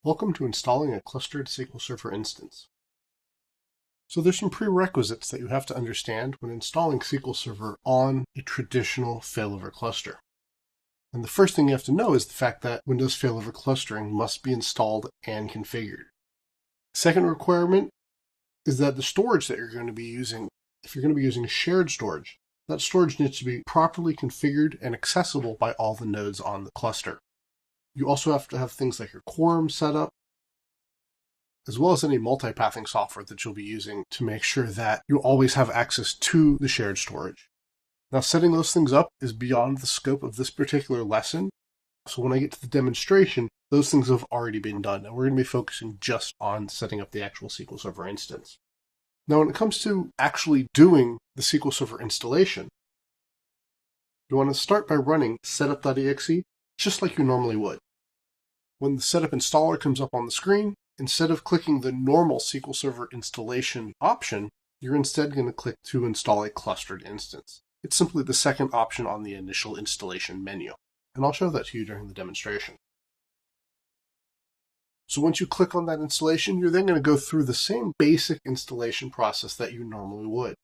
Welcome to installing a clustered SQL Server instance. So there's some prerequisites that you have to understand when installing SQL Server on a traditional failover cluster. And the first thing you have to know is the fact that Windows failover clustering must be installed and configured. Second requirement is that the storage that you're going to be using, if you're going to be using shared storage, that storage needs to be properly configured and accessible by all the nodes on the cluster. You also have to have things like your quorum set up, as well as any multipathing software that you'll be using to make sure that you always have access to the shared storage. Now, setting those things up is beyond the scope of this particular lesson. So when I get to the demonstration, those things have already been done, and we're going to be focusing just on setting up the actual SQL Server instance. Now, when it comes to actually doing the SQL Server installation, you want to start by running setup.exe just like you normally would. When the setup installer comes up on the screen, instead of clicking the normal SQL Server installation option, you're instead going to click to install a clustered instance. It's simply the second option on the initial installation menu, and I'll show that to you during the demonstration. So once you click on that installation, you're then going to go through the same basic installation process that you normally would.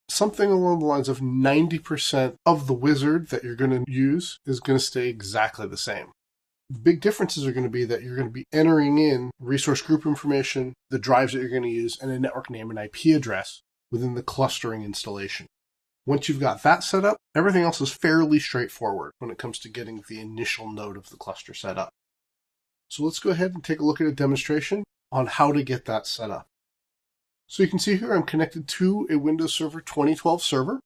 Something along the lines of 90% of the wizard that you're going to use is going to stay exactly the same. The big differences are going to be that you're going to be entering in resource group information, the drives that you're going to use, and a network name and IP address within the clustering installation. Once you've got that set up, everything else is fairly straightforward when it comes to getting the initial node of the cluster set up. So let's go ahead and take a look at a demonstration on how to get that set up. So you can see here I'm connected to a Windows Server 2012 server.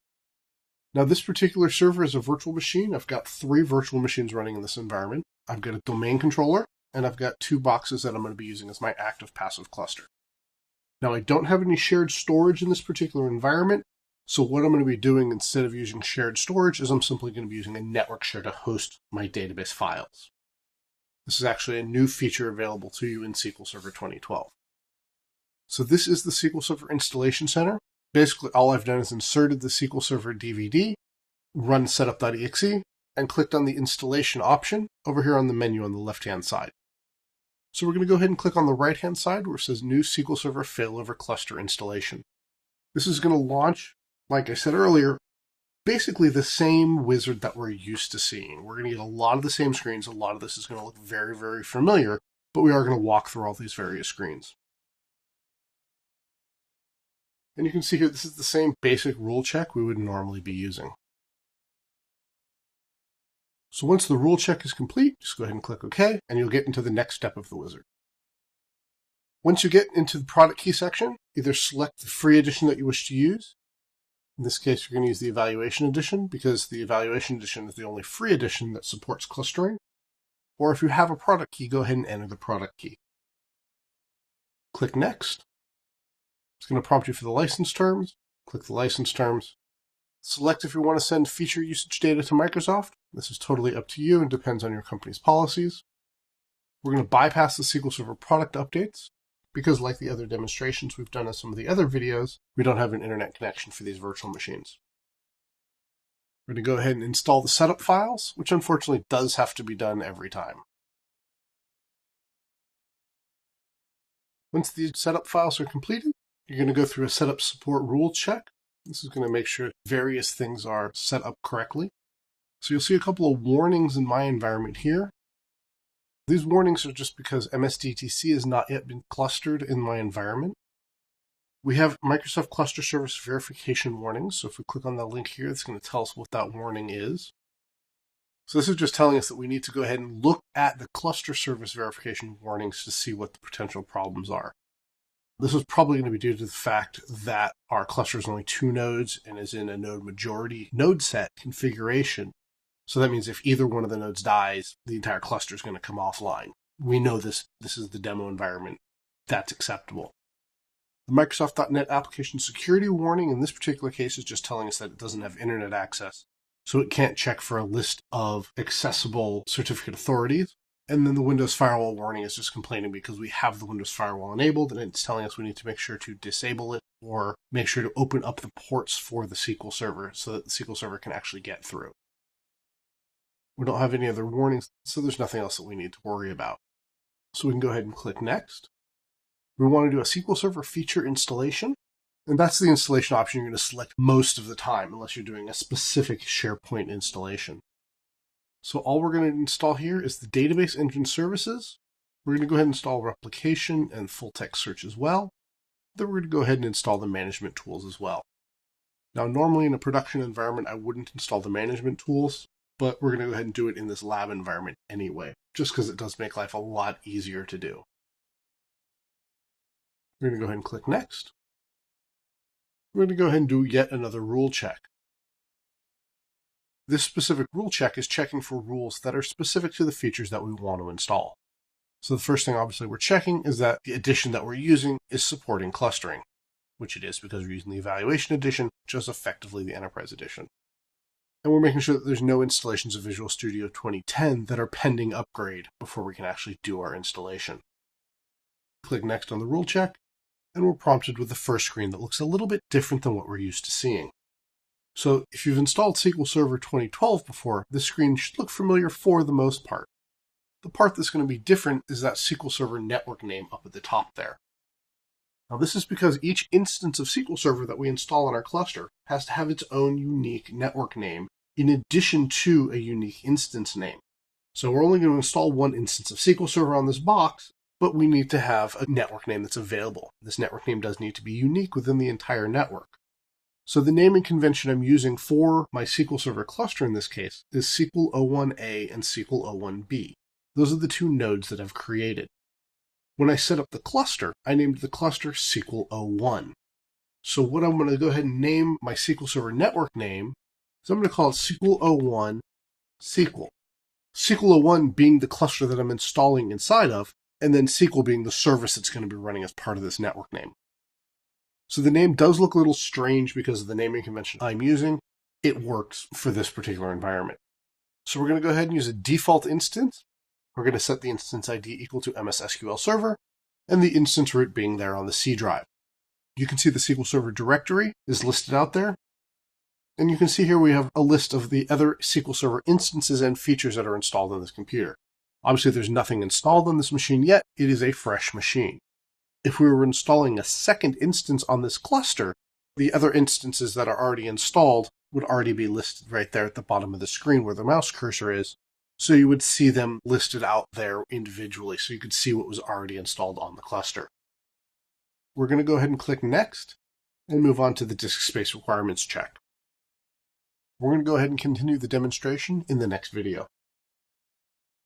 Now this particular server is a virtual machine. I've got 3 virtual machines running in this environment. I've got a domain controller, and I've got 2 boxes that I'm going to be using as my active-passive cluster. Now I don't have any shared storage in this particular environment, so what I'm going to be doing instead of using shared storage is I'm simply going to be using a network share to host my database files. This is actually a new feature available to you in SQL Server 2012. So this is the SQL Server Installation Center. Basically, all I've done is inserted the SQL Server DVD, run setup.exe, and clicked on the installation option over here on the menu on the left-hand side. So we're going to go ahead and click on the right-hand side where it says New SQL Server Failover Cluster Installation. This is going to launch, like I said earlier, basically the same wizard that we're used to seeing. We're going to get a lot of the same screens. A lot of this is going to look very, very familiar, but we are going to walk through all these various screens. And you can see here, this is the same basic rule check we would normally be using. So once the rule check is complete, just go ahead and click OK, and you'll get into the next step of the wizard. Once you get into the product key section, either select the free edition that you wish to use. In this case, you're going to use the Evaluation Edition because the Evaluation Edition is the only free edition that supports clustering. Or if you have a product key, go ahead and enter the product key. Click Next. It's going to prompt you for the license terms. Click the license terms. Select if you want to send feature usage data to Microsoft. This is totally up to you and depends on your company's policies. We're going to bypass the SQL Server product updates because, like the other demonstrations we've done in some of the other videos, we don't have an internet connection for these virtual machines. We're going to go ahead and install the setup files, which unfortunately does have to be done every time. Once the setup files are completed, you're going to go through a setup support rule check. This is going to make sure various things are set up correctly. So you'll see a couple of warnings in my environment here. These warnings are just because MSDTC has not yet been clustered in my environment. We have Microsoft Cluster Service Verification warnings. So if we click on that link here, it's going to tell us what that warning is. So this is just telling us that we need to go ahead and look at the Cluster Service Verification warnings to see what the potential problems are. This is probably going to be due to the fact that our cluster is only 2 nodes and is in a node majority node set configuration. So that means if either one of the nodes dies, the entire cluster is going to come offline. We know this is the demo environment. That's acceptable. The Microsoft.NET Application Security warning in this particular case is just telling us that it doesn't have internet access. So it can't check for a list of accessible certificate authorities. And then the Windows Firewall warning is just complaining because we have the Windows Firewall enabled and it's telling us we need to make sure to disable it or make sure to open up the ports for the SQL Server so that the SQL Server can actually get through. We don't have any other warnings, so there's nothing else that we need to worry about. So we can go ahead and click Next. We want to do a SQL Server feature installation, and that's the installation option you're going to select most of the time, unless you're doing a specific SharePoint installation. So all we're going to install here is the Database Engine Services. We're going to go ahead and install Replication and Full Text Search as well. Then we're going to go ahead and install the management tools as well. Now, normally in a production environment, I wouldn't install the management tools, but we're going to go ahead and do it in this lab environment anyway, just because it does make life a lot easier to do. We're going to go ahead and click Next. We're going to go ahead and do yet another rule check. This specific rule check is checking for rules that are specific to the features that we want to install. So the first thing obviously we're checking is that the edition that we're using is supporting clustering, which it is because we're using the Evaluation Edition, which is effectively the Enterprise Edition. And we're making sure that there's no installations of Visual Studio 2010 that are pending upgrade before we can actually do our installation. Click Next on the rule check, and we're prompted with the first screen that looks a little bit different than what we're used to seeing. So if you've installed SQL Server 2012 before, this screen should look familiar for the most part. The part that's going to be different is that SQL Server network name up at the top there. Now this is because each instance of SQL Server that we install in our cluster has to have its own unique network name in addition to a unique instance name. So we're only going to install one instance of SQL Server on this box, but we need to have a network name that's available. This network name does need to be unique within the entire network. So the naming convention I'm using for my SQL Server cluster in this case is SQL 01A and SQL 01B. Those are the two nodes that I've created. When I set up the cluster, I named the cluster SQL 01. So what I'm going to go ahead and name my SQL Server network name is I'm going to call it SQL 01 SQL. SQL 01 being the cluster that I'm installing inside of, and then SQL being the service that's going to be running as part of this network name. So the name does look a little strange because of the naming convention I'm using. It works for this particular environment. So we're going to go ahead and use a default instance. We're going to set the instance ID equal to MS SQL Server, and the instance root being there on the C drive. You can see the SQL Server directory is listed out there. And you can see here we have a list of the other SQL Server instances and features that are installed on this computer. Obviously, there's nothing installed on this machine yet. It is a fresh machine. If we were installing a second instance on this cluster, the other instances that are already installed would already be listed right there at the bottom of the screen where the mouse cursor is. So you would see them listed out there individually, so you could see what was already installed on the cluster. We're going to go ahead and click Next and move on to the disk space requirements check. We're going to go ahead and continue the demonstration in the next video.